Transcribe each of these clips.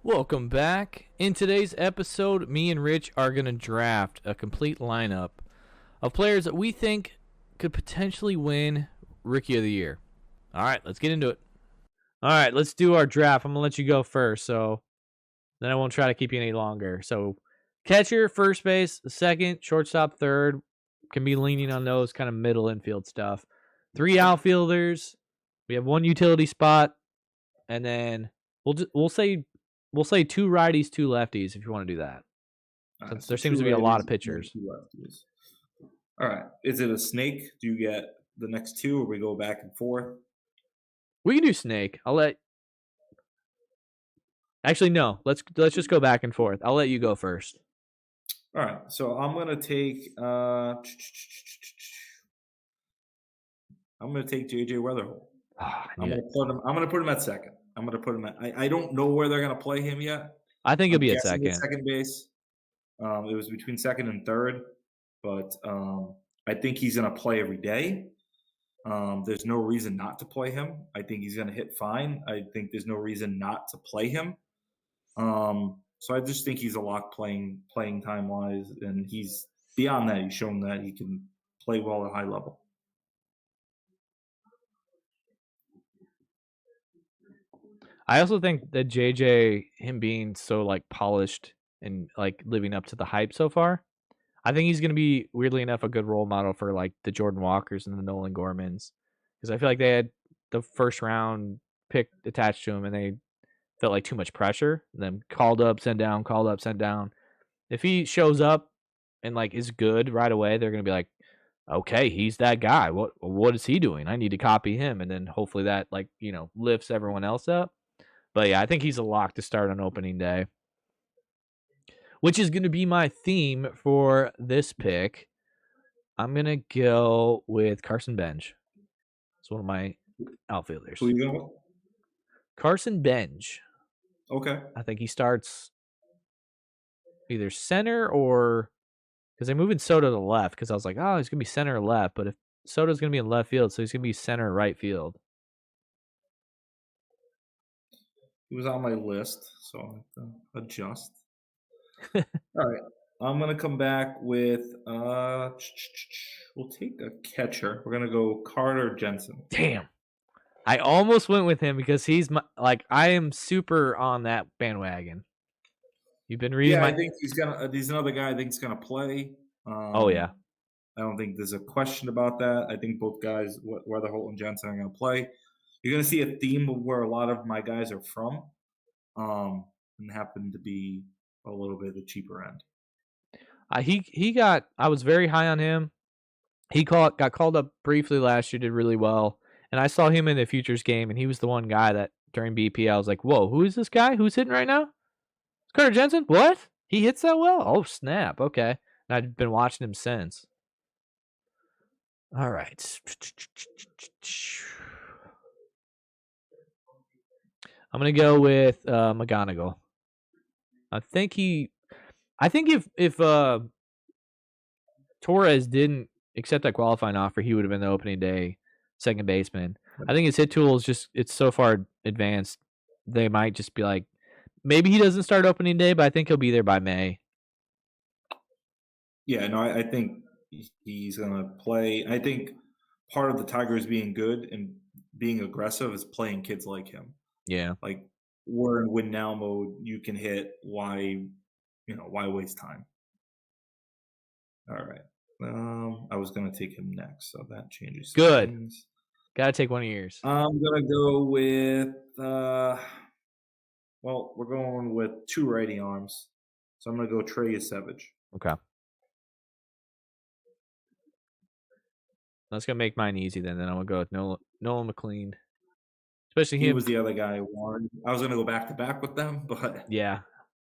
Welcome back. In today's episode, me and Rich are going to draft a complete lineup of players that we think could potentially win Rookie of the Year. All right, let's get into it. All right, let's do our draft. I'm going to let you go first, so then I won't try to keep you any longer. So, catcher, first base, second, shortstop, third. Can be leaning on those kind of middle infield stuff. 3 outfielders. We have 1 utility spot, and then we'll say 2 righties, 2 lefties if you want to do that. Right, There seems to be a lot of pitchers. All right. Is it a snake? Do you get the next 2 or we go back and forth? We can do snake. Actually, no. Let's just go back and forth. I'll let you go first. All right. So I'm going to take JJ Weatherholt. I'm going to put him at second. I don't know where they're going to play him yet. I think he'll be at second. Second base. It was between second and third, but I think he's going to play every day. There's no reason not to play him. I think he's going to hit fine. I think there's no reason not to play him. So I just think he's a lock playing time wise, and he's beyond that. He's shown that he can play well at a high level. I also think that JJ, him being so like polished and like living up to the hype so far, I think he's going to be, weirdly enough, a good role model for like the Jordan Walkers and the Nolan Gormans, because I feel like they had the first round pick attached to him and they felt like too much pressure. And then called up, sent down, called up, sent down. If he shows up and like is good right away, they're going to be like, okay, he's that guy. What is he doing? I need to copy him. And then hopefully that like, lifts everyone else up. But yeah, I think he's a lock to start on opening day, which is going to be my theme for this pick. I'm going to go with Carson Bench. It's one of my outfielders. Who are you going with? Carson Bench. Okay. I think he starts either center or, because they're moving Soto to the left, because I was like, oh, he's going to be center or left. But if Soto's going to be in left field, so he's going to be center or right field. He was on my list, so I have to adjust. All right. I'm going to come back with, we'll take a catcher. We're going to go Carter Jensen. Damn. I almost went with him because he's I am super on that bandwagon. You've been reading I think he's another guy I think is going to play. Oh, yeah. I don't think there's a question about that. I think both guys, Weatherholt and Jensen, are going to play. You're going to see a theme of where a lot of my guys are from, and happen to be a little bit of the cheaper end. I was very high on him. He got called up briefly last year, did really well. And I saw him in the futures game, and he was the one guy that during BP I was like, whoa, who is this guy? Who's hitting right now? It's Carter Jensen? What? He hits that well? Oh, snap. Okay. And I've been watching him since. All right. I'm going to go with McGonigal. I think if Torres didn't accept that qualifying offer, he would have been the opening day second baseman. I think his hit tool is it's so far advanced. They might just be like, maybe he doesn't start opening day, but I think he'll be there by May. Yeah, no, I think he's going to play. I think part of the Tigers being good and being aggressive is playing kids like him. Yeah. Like, we're in win now mode. You can hit. Why waste time? All right. I was going to take him next, so that changes. Good. Things. Got to take one of yours. I'm going to go with, we're going with 2 righty arms. So I'm going to go Trey Yesevich. Okay. That's going to make mine easy then. Then I'm going to go with Nolan McLean. Especially him. He was the other guy I wanted. I was going to go back-to-back with them, but... Yeah,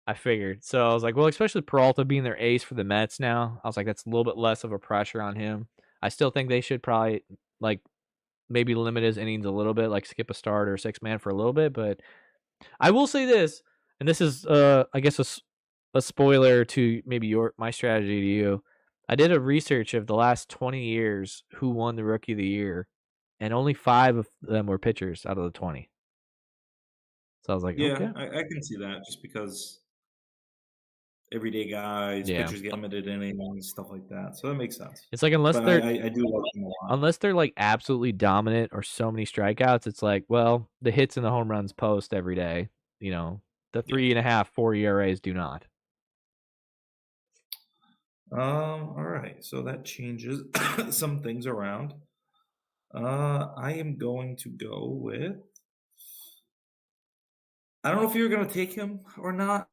I figured. So I was like, well, especially Peralta being their ace for the Mets now, I was like, that's a little bit less of a pressure on him. I still think they should probably, maybe limit his innings a little bit, like skip a start or 6-man for a little bit. But I will say this, and this is, I guess, a spoiler to maybe my strategy to you. I did a research of the last 20 years who won the Rookie of the Year, and only 5 of them were pitchers out of the 20. So I was like, Yeah, okay, I can see that just because everyday guys, yeah. pitchers get limited innings, stuff like that. So that makes sense. It's like unless But they're I do like him a lot. unless they're like absolutely dominant or so many strikeouts, it's like, well, the hits and the home runs post every day. You know, the Yeah. 3.5, 4 ERAs do not. All right. So that changes some things around. I am going to go with. I don't know if you're going to take him or not,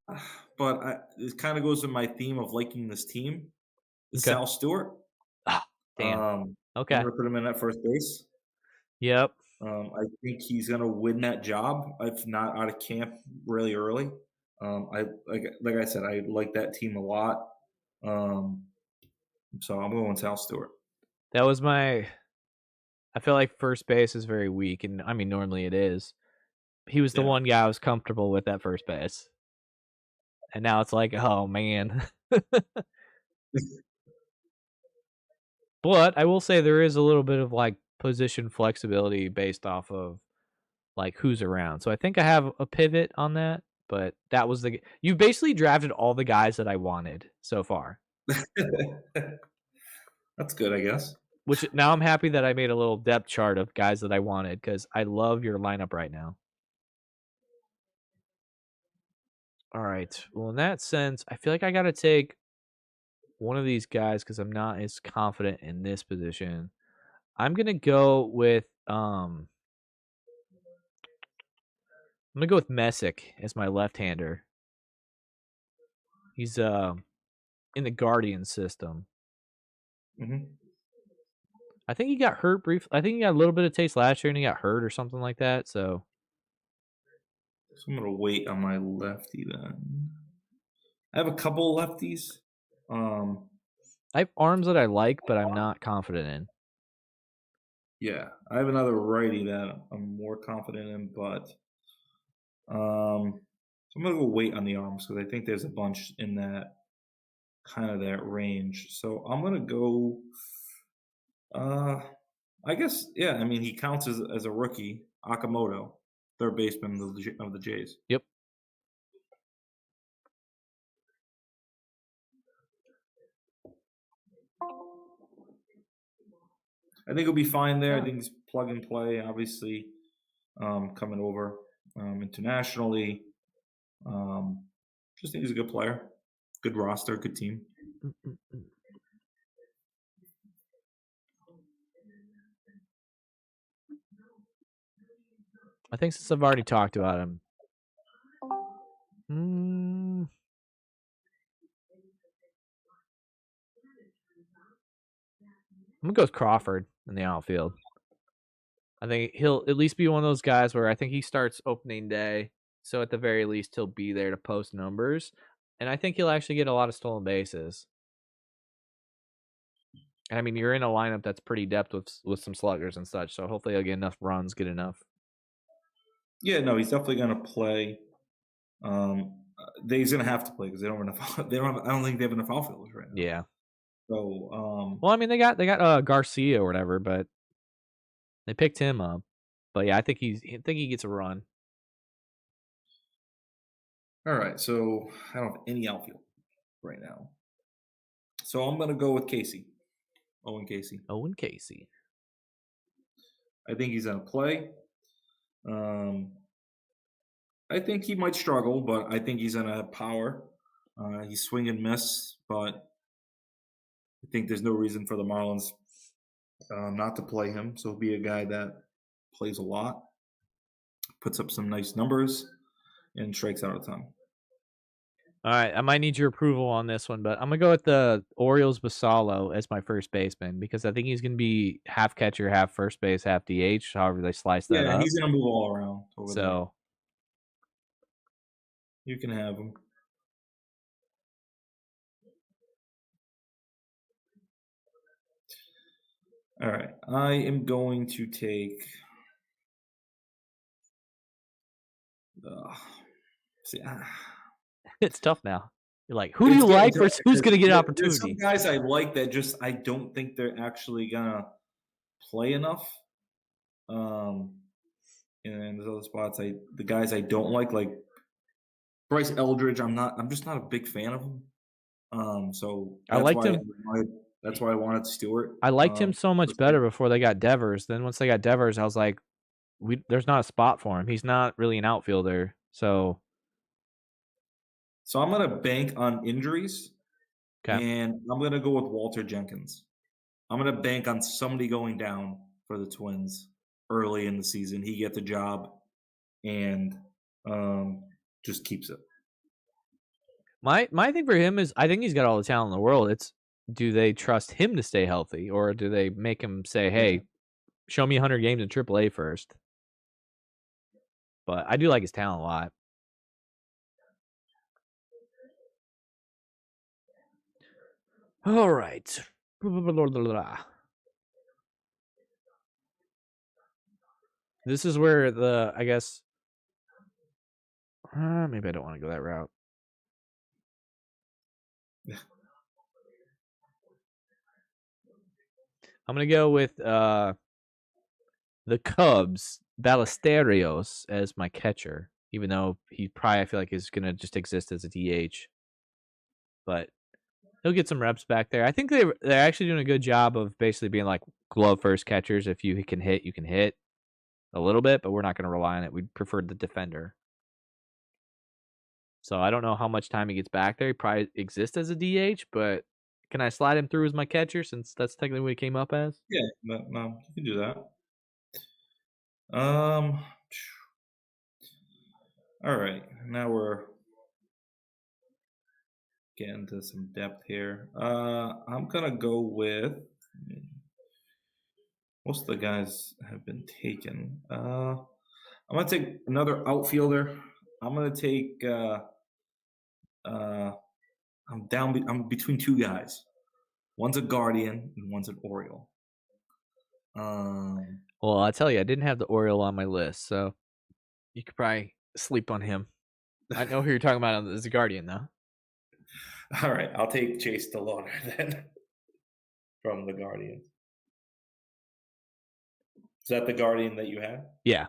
but it kind of goes with my theme of liking this team. Is Okay. Sal Stewart. Ah, damn. I'm Okay. going to put him in at first base. Yep. I think he's going to win that job if not out of camp really early. I like I said, I like that team a lot. So I'm going with Sal Stewart. That was my. I feel like first base is very weak, and I mean normally it is. He was the Yeah. one guy I was comfortable with at first base, and now it's like, oh man. But I will say there is a little bit of like position flexibility based off of like who's around. So I think I have a pivot on that, but that was you basically drafted all the guys that I wanted so far. That's good, I guess. Which now I'm happy that I made a little depth chart of guys that I wanted because I love your lineup right now. All right. Well, in that sense, I feel like I got to take one of these guys because I'm not as confident in this position. I'm gonna go with I'm gonna go with Messick as my left-hander. He's in the Guardian system. Mm-hmm. I think he got hurt briefly. I think he got a little bit of taste last year and he got hurt or something like that. So I'm gonna wait on my lefty then. I have a couple lefties. I have arms that I like, but I'm not confident in. Yeah, I have another righty that I'm more confident in, but so I'm gonna go wait on the arms because I think there's a bunch in that kind of that range. So I'm gonna go. I guess yeah. I mean, he counts as a rookie. Akamoto, third baseman of the Jays. Yep. I think he'll be fine there. I think he's plug and play. Obviously, coming over internationally. Just think he's a good player, good roster, good team. I think since I've already talked about him, I'm gonna go with Crawford in the outfield. I think he'll at least be one of those guys where I think he starts opening day, so at the very least he'll be there to post numbers, and I think he'll actually get a lot of stolen bases. And I mean, you're in a lineup that's pretty depth with some sluggers and such, so hopefully he'll get enough runs, get enough. Yeah, no, he's definitely going to play. He's going to have to play because they don't have enough. They don't. I don't think they have enough outfielders right now. Yeah. So, well, I mean, they got Garcia or whatever, but they picked him up. But yeah, I think he gets a run. All right, so I don't have any outfield right now. So I'm going to go with Casey. Owen Casey. Owen Casey. I think he's going to play. I think he might struggle, but I think he's going to have power. He's swing and miss, but I think there's no reason for the Marlins not to play him. So he'll be a guy that plays a lot, puts up some nice numbers, and strikes out a ton. All right, I might need your approval on this one, but I'm gonna go with the Orioles Basallo as my first baseman because I think he's gonna be half catcher, half first base, half DH. However they slice that up. Yeah, he's gonna move all around. So there. You can have him. All right, I am going to take. It's tough now. You're like, who do you like versus who's going to get an opportunity? Some guys I like that just I don't think they're actually gonna play enough. And and there's other spots. The guys I don't like Bryce Eldridge. I'm just not a big fan of him. So I liked him. that's why I wanted Stewart. I liked him so much better before they got Devers. Then once they got Devers, I was like, there's not a spot for him. He's not really an outfielder. So I'm gonna bank on injuries, and I'm gonna go with Walter Jenkins. I'm gonna bank on somebody going down for the Twins early in the season. He gets a job and just keeps it. My thing for him is I think he's got all the talent in the world. It's do they trust him to stay healthy, or do they make him say, "Hey, show me 100 games in AAA first"? But I do like his talent a lot. All right. This is where I guess maybe I don't want to go that route. I'm going to go with the Cubs, Ballesteros, as my catcher, even though he probably, I feel like, is going to just exist as a DH. But he'll get some reps back there. I think they're actually doing a good job of basically being like glove first catchers. If you can hit, you can hit a little bit, but we're not going to rely on it. We'd prefer the defender. So I don't know how much time he gets back there. He probably exists as a DH, but can I slide him through as my catcher since that's technically what he came up as? Yeah, no, you can do that. All right, now we're getting to some depth here. I'm gonna go with most of the guys have been taken. I'm gonna take another outfielder. I'm gonna take. I'm between two guys. One's a Guardian and one's an Oriole. Well, I tell you, I didn't have the Oriole on my list, so you could probably sleep on him. I know who you're talking about as a Guardian, though. All right, I'll take Chase DeLauder then from the Guardians. Is that the Guardian that you had? Yeah.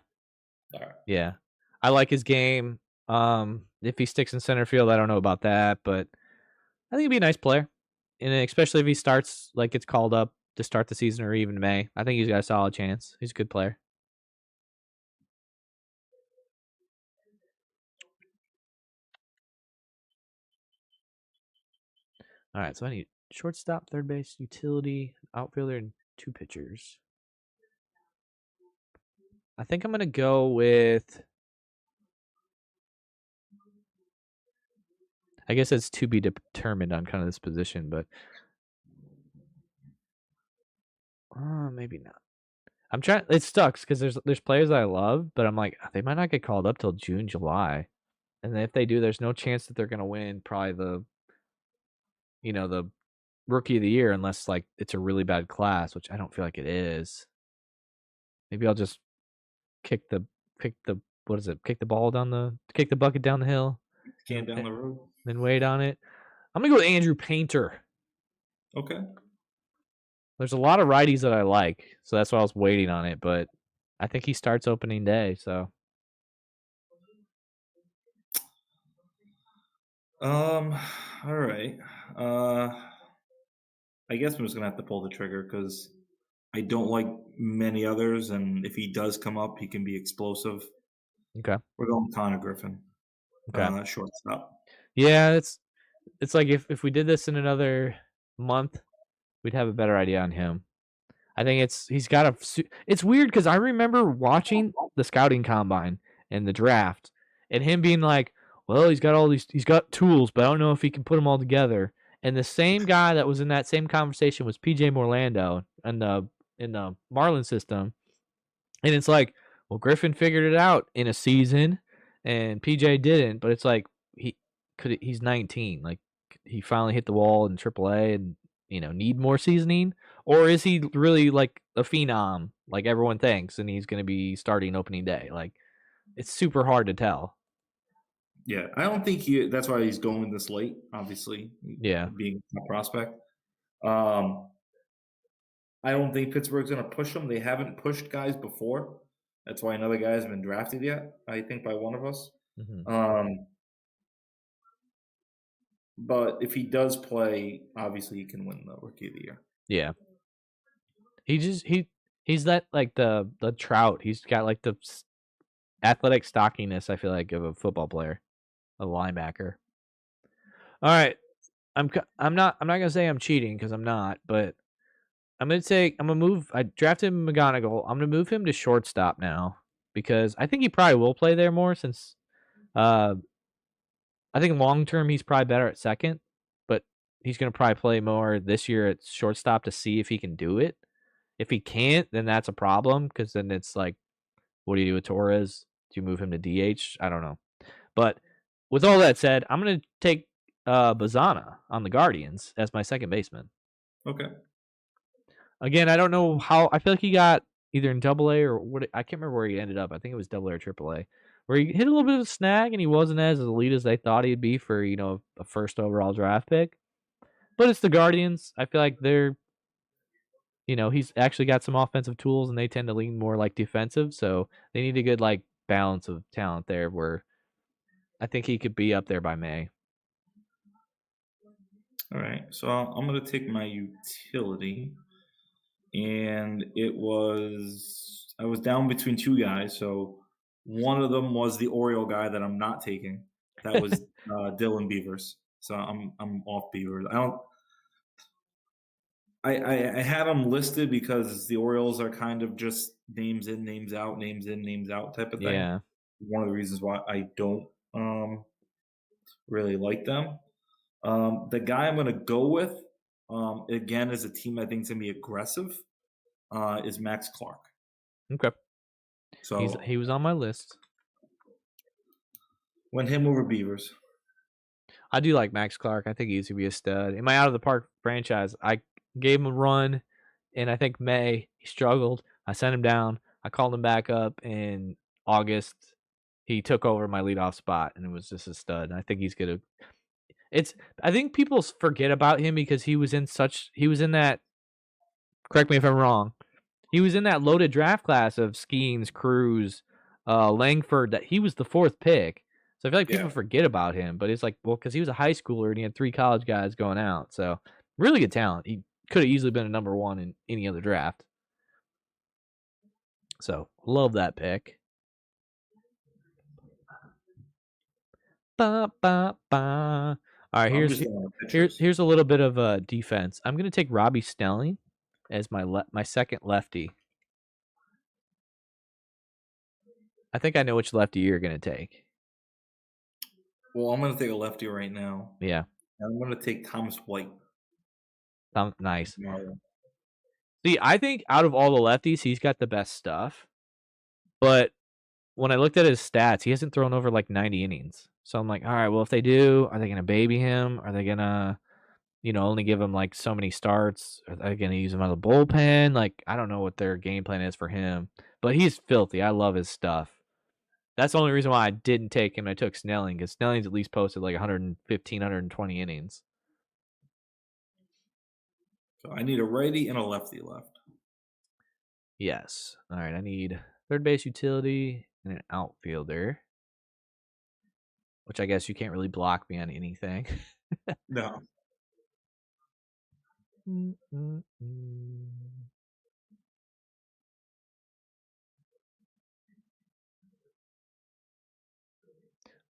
All right. Yeah, I like his game. If he sticks in center field, I don't know about that, but I think he'd be a nice player, and especially if he starts like gets called up to start the season or even May. I think he's got a solid chance. He's a good player. All right, so I need shortstop, third base, utility, outfielder, and 2 pitchers. I think I'm gonna go with. I guess it's to be determined on kind of this position, but maybe not. I'm trying. It sucks because there's players that I love, but I'm like they might not get called up till June, July, and if they do, there's no chance that they're gonna win probably the rookie of the year unless like it's a really bad class, which I don't feel like it is. Maybe I'll just kick the bucket down the hill, Can down the road, then wait on it. I'm gonna go with Andrew Painter. Okay. There's a lot of righties that I like, so that's why I was waiting on it. But I think he starts opening day. So, all right. I guess I'm just gonna have to pull the trigger because I don't like many others, and if he does come up, he can be explosive. okay, We're going with Connor Griffin. okay, Shortstop. yeah, it's like if we did this in another month, we'd have a better idea on him. I think he's got a. It's weird because I remember watching the scouting combine and the draft, and him being like, "Well, he's got tools, but I don't know if he can put them all together." And the same guy that was in that same conversation was PJ Morlando in the Marlin system, and it's like, well, Griffin figured it out in a season, and PJ didn't. But it's like he's 19, like he finally hit the wall in AAA, and need more seasoning. Or is he really like a phenom, like everyone thinks, and he's going to be starting opening day? Like, it's super hard to tell. Yeah, I don't think that's why he's going this late. Obviously, Yeah, being a prospect. I don't think Pittsburgh's going to push him. They haven't pushed guys before. That's why another guy hasn't been drafted yet, I think, by one of us. Hmm. Um, but if he does play, obviously he can win the Rookie of the Year. Yeah, he's that like the Trout. He's got like the athletic stockiness. I feel like of a football player, a linebacker. All right, I'm not gonna say I'm cheating because I'm not, but I'm gonna move. I drafted McGonagall. I'm gonna move him to shortstop now because I think he probably will play there more since uh I think long term he's probably better at second, but he's gonna probably play more this year at shortstop to see if he can do it. If he can't, then that's a problem because then it's like, what do you do with Torres? Do you move him to DH? I don't know. But with all that said, I'm gonna take Bazana on the Guardians as my second baseman. Okay. Again, I don't know how. I feel like he got either in Double A or what. I can't remember where he ended up. I think it was Double A or Triple A, where he hit a little bit of a snag and he wasn't as elite as they thought he'd be for a first overall draft pick. But it's the Guardians. I feel like he's actually got some offensive tools and they tend to lean more like defensive. So they need a good like balance of talent there. Where I think he could be up there by May. All right. So I'm going to take my utility. And I was down between two guys. So one of them was the Oriole guy that I'm not taking. That was Dylan Beavers. So I'm off Beavers. I had him listed because the Orioles are kind of just names in, names out, names in, names out type of thing. Yeah. One of the reasons why I don't really like them. The guy I'm going to go with, again, is a team I think is going to be aggressive, is Max Clark. Okay. So He was on my list. went him over Beavers. I do like Max Clark. I think he's gonna be a stud. In my out of the park franchise, I gave him a run, and I think May he struggled. I sent him down. I called him back up in August. He took over my leadoff spot, and it was just a stud. And I think he's gonna. I think people forget about him because he was in that. Correct me if I'm wrong. He was in that loaded draft class of Skeens, Cruz, Langford. That he was the fourth pick. So I feel like people forget about him, but it's like, well, because he was a high schooler and he had 3 college guys going out. So really good talent. He could have easily been a number 1 in any other draft. So love that pick. Ba, ba, ba. All right, here's a little bit of defense. I'm gonna take Robbie Snelling as my second lefty. I think I know which lefty you're gonna take. Well, I'm going to take a lefty right now. Yeah. I'm going to take Thomas White. Nice. See, I think out of all the lefties, he's got the best stuff. But when I looked at his stats, he hasn't thrown over like 90 innings. So I'm like, all right, well, if they do, are they going to baby him? Are they going to, only give him like so many starts? Are they going to use him out of the bullpen? Like, I don't know what their game plan is for him. But he's filthy. I love his stuff. That's the only reason why I didn't take him. I took Snelling because Snelling's at least posted like 115, 120 innings. So I need a righty and a lefty left. Yes. All right. I need third base utility and an outfielder, which I guess you can't really block me on anything. No.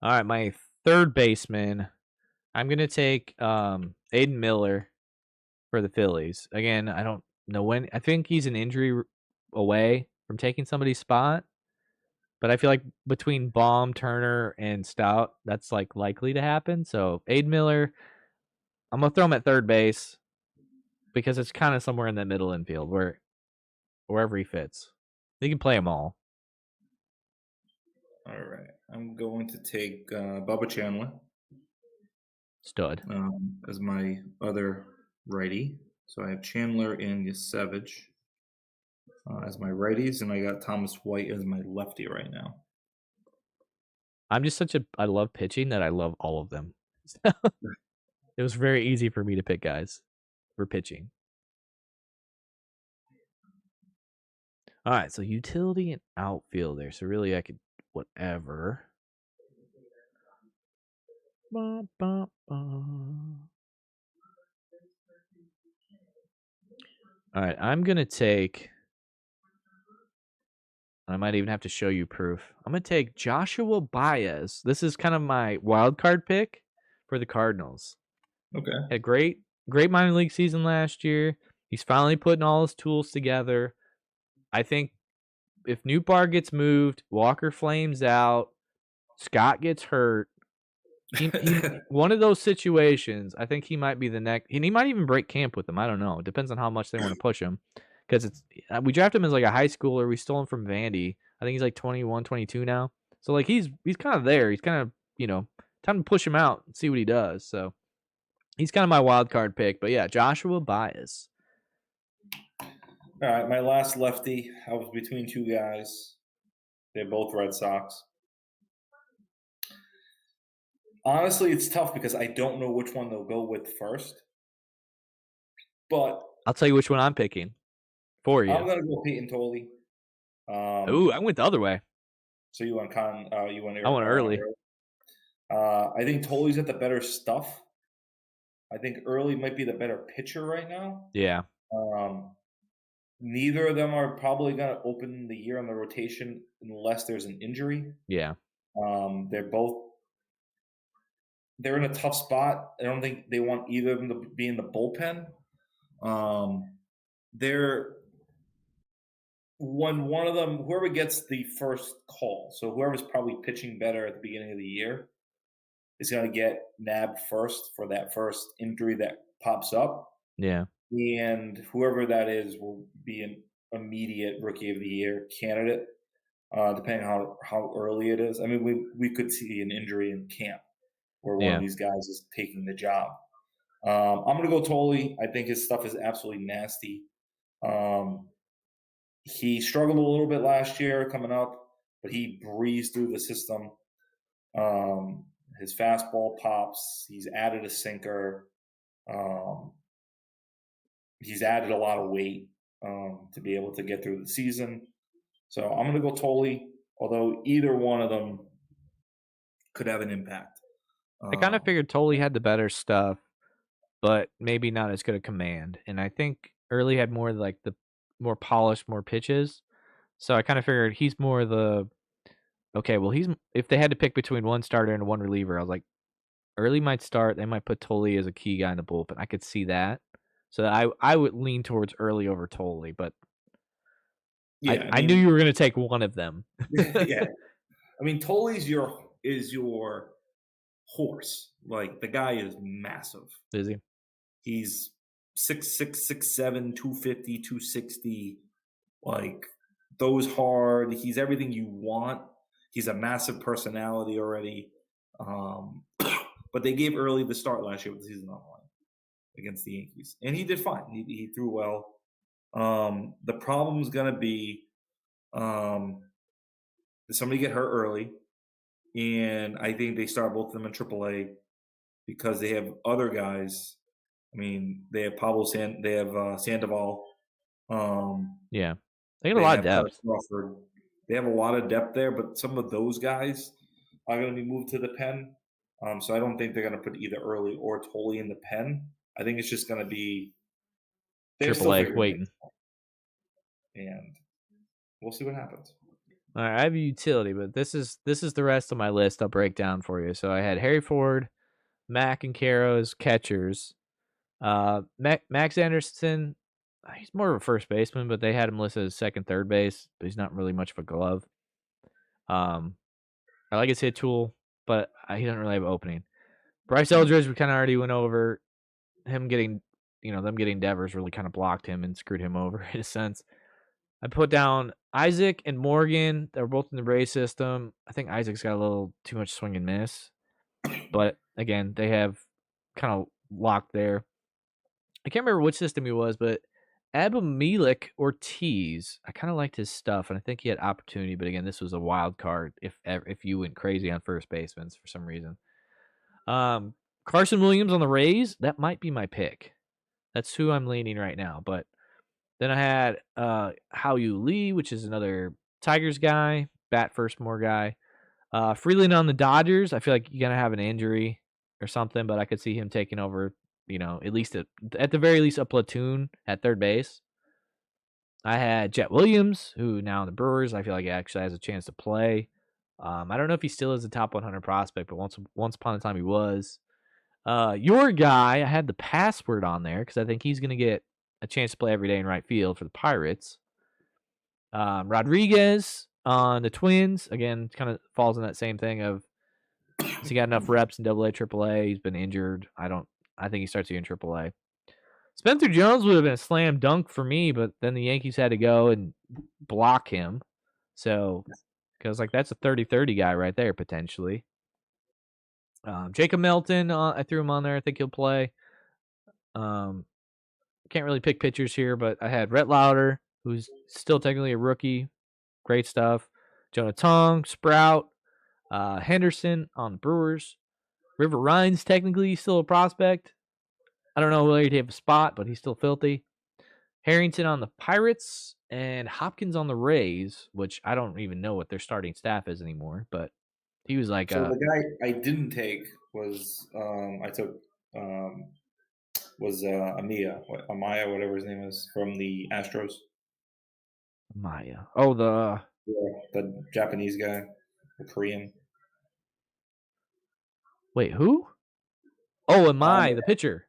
All right, my third baseman, I'm gonna take Aiden Miller for the Phillies. Again, I don't know when. I think he's an injury away from taking somebody's spot, but I feel like between Baum, Turner, and Stout, that's like likely to happen. So Aiden Miller, I'm gonna throw him at third base because it's kind of somewhere in the middle infield wherever he fits. They can play them all. All right. I'm going to take Bubba Chandler. Stud. As my other righty. So I have Chandler and Yasevich as my righties, and I got Thomas White as my lefty right now. I'm just I love pitching that I love all of them. It was very easy for me to pick guys for pitching. All right, so utility and outfielder. So really, I could whatever. Ba, ba, ba. All right, I'm gonna take. I might even have to show you proof. I'm gonna take Joshua Baez. This is kind of my wild card pick for the Cardinals. Okay. Had a great minor league season last year. He's finally putting all his tools together. I think if Nootbaar gets moved, Walker flames out, Scott gets hurt, he one of those situations, I think he might be the next, and he might even break camp with them. I don't know. It depends on how much they want to push him. Because we drafted him as like a high schooler. We stole him from Vandy. I think he's like 21, 22 now. So like he's kind of there. He's kind of, time to push him out and see what he does. So he's kind of my wild card pick. But yeah, Joshua Baez. All right, my last lefty. I was between two guys. They're both Red Sox. Honestly, it's tough because I don't know which one they'll go with first. But I'll tell you which one I'm picking for you. I'm gonna go Peyton Tolley. Ooh, I went the other way. So you went you went I went early. I think Tolley's got the better stuff. I think Early might be the better pitcher right now. Yeah. Neither of them are probably going to open the year on the rotation unless there's an injury. Yeah. They're in a tough spot. I don't think they want either of them to be in the bullpen. When one of them, whoever gets the first call, so whoever's probably pitching better at the beginning of the year is going to get nabbed first for that first injury that pops up. Yeah. And whoever that is will be an immediate Rookie of the Year candidate, depending on how early it is. I mean, we could see an injury in camp where one of these guys is taking the job. I'm going to go Tolley. I think his stuff is absolutely nasty. He struggled a little bit last year coming up, but he breezed through the system. His fastball pops. He's added a sinker. He's added a lot of weight to be able to get through the season. So I'm going to go Tolley, although either one of them could have an impact. I kind of figured Tolley had the better stuff, but maybe not as good a command. And I think Early had more like the more polished, more pitches. So I kind of figured he's more the okay. Well, if they had to pick between one starter and one reliever, I was like, Early might start. They might put Tolley as a key guy in the bullpen. I could see that. So I would lean towards Early over Tolley, but yeah, I knew you were going to take one of them. Yeah, I mean Tolley's is your horse. Like the guy is massive. Is he? He's 6'6", 6'7", 250, 260. Like those hard. He's everything you want. He's a massive personality already. But they gave Early the start last year with the season on the line against the Yankees, and he did fine. He threw well. The problem's gonna be somebody get hurt early, and I think they start both of them in AAA because they have other guys. I mean, they have Sandoval. Yeah, they got a lot of depth. Crawford. They have a lot of depth there, but some of those guys are going to be moved to the pen. So I don't think they're going to put either Early or Tolley in the pen. I think it's just going to be AAA waiting, and we'll see what happens. All right, I have a utility, but this is the rest of my list. I'll break down for you. So I had Harry Ford, Mac, and Caro as catchers. Max Anderson, he's more of a first baseman, but they had him listed as second, third base. But he's not really much of a glove. I like his hit tool, but he doesn't really have an opening. Bryce Eldridge, we kind of already went over. Him getting, them getting Devers really kind of blocked him and screwed him over in a sense. I put down Isaac and Morgan. They're both in the Rays system. I think Isaac's got a little too much swing and miss. But, again, they have kind of locked there. I can't remember which system he was, but Abimelec Ortiz, I kind of liked his stuff, and I think he had opportunity. But, again, this was a wild card if you went crazy on first basemen for some reason. Carson Williams on the Rays, that might be my pick. That's who I'm leaning right now. But Then I had Hao Yu Lee, which is another Tigers guy, bat first more guy. Freeland on the Dodgers. I feel like you're gonna have an injury or something, but I could see him taking over. At least at the very least a platoon at third base. I had Jet Williams, who now in the Brewers, I feel like he actually has a chance to play. I don't know if he still is a top 100 prospect, but once upon a time he was. Your guy, I had the password on there because I think he's going to get a chance to play every day in right field for the Pirates. Rodriguez on the Twins, again, kind of falls in that same thing of has he got enough reps in AA, AAA? He's been injured. I think he starts here in AAA. Spencer Jones would have been a slam dunk for me, but then the Yankees had to go and block him. So, because that's a 30-30 guy right there potentially. Jacob Melton, I threw him on there. I think he'll play. Can't really pick pitchers here, but I had Rhett Lauder, who's still technically a rookie. Great stuff. Jonah Tong, Sprout, Henderson on the Brewers. River Ryan's technically still a prospect. I don't know whether he'd have a spot, but he's still filthy. Harrington on the Pirates and Hopkins on the Rays, which I don't even know what their starting staff is anymore, but he was like So the guy I didn't take was I took Amaya, whatever his name is, from the Astros. Amaya. Oh, the Japanese guy, the Korean. Wait, who? Oh, Amaya, the pitcher.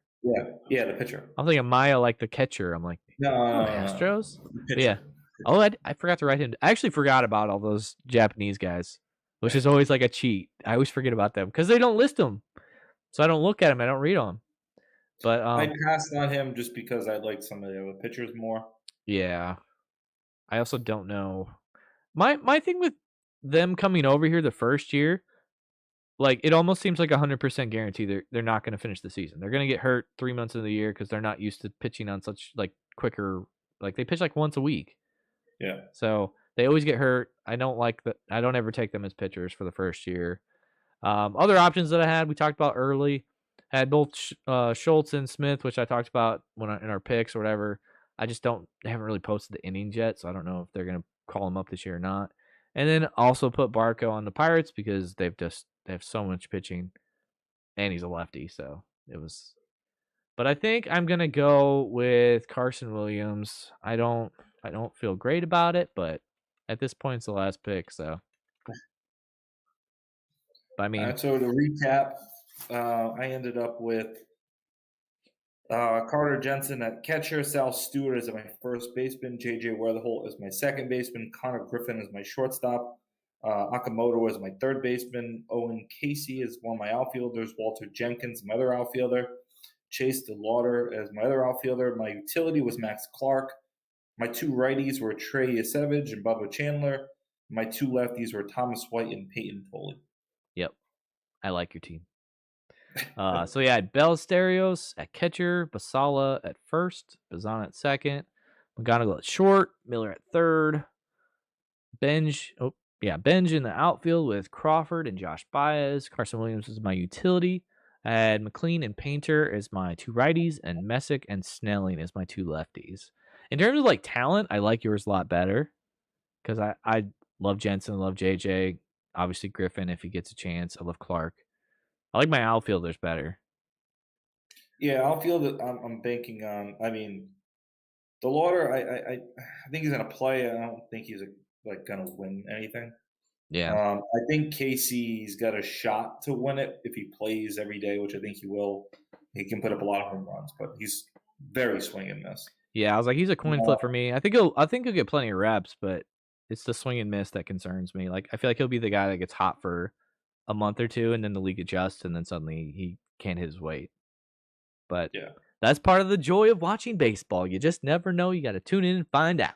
Yeah, the pitcher. I'm thinking Amaya like the catcher. I'm like, no, Astros. Yeah. Oh, I forgot to write him. I actually forgot about all those Japanese guys, which is always like a cheat. I always forget about them because they don't list them, so I don't look at them. I don't read them. But I passed on him just because I liked some of the other pitchers more. Yeah, I also don't know. My thing with them coming over here the first year, it almost seems like 100% guarantee they're not going to finish the season. They're going to get hurt 3 months of the year because they're not used to pitching on such quicker. They pitch once a week. Yeah. So they always get hurt. I don't like that. I don't ever take them as pitchers for the first year. Other options that I had, we talked about early. I had both Schultz and Smith, which I talked about in our picks or whatever. I just haven't really posted the innings yet, so I don't know if they're going to call them up this year or not. And then also put Barco on the Pirates because they have so much pitching, and he's a lefty, so it was. But I think I'm gonna go with Carson Williams. I don't feel great about it, but at this point it's the last pick, so. But I mean, so to recap, I ended up with Carter Jensen at catcher, Sal Stewart as my first baseman, J.J. Weatherholt as my second baseman, Connor Griffin as my shortstop, Akamoto as my third baseman, Owen Casey as one of my outfielders, Walter Jenkins, my other outfielder, Chase DeLauder as my other outfielder. My utility was Max Clark. My two righties were Trey Yesevich and Bubba Chandler. My two lefties were Thomas White and Peyton Tolley. Yep. I like your team. So yeah, I had Ballesteros at catcher, Basala at first, Bazan at second, McGonigal at short, Miller at third, Benj in the outfield with Crawford and Josh Baez. Carson Williams is my utility. I had McLean and Painter as my two righties, and Messick and Snelling as my two lefties. In terms of talent, I like yours a lot better because I love Jensen, I love JJ, obviously Griffin if he gets a chance. I love Clark. I like my outfielders better. Yeah, outfield. I'm banking on. I mean, DeLauder. I think he's gonna play. I don't think he's gonna win anything. Yeah. I think Casey's got a shot to win it if he plays every day, which I think he will. He can put up a lot of home runs, but he's very swing and miss. Yeah, I was like, he's a coin flip for me. I think he'll get plenty of reps, but it's the swing and miss that concerns me. I feel like he'll be the guy that gets hot for a month or two, and then the league adjusts, and then suddenly he can't hit his weight. But yeah, that's part of the joy of watching baseball. You just never know. You got to tune in and find out.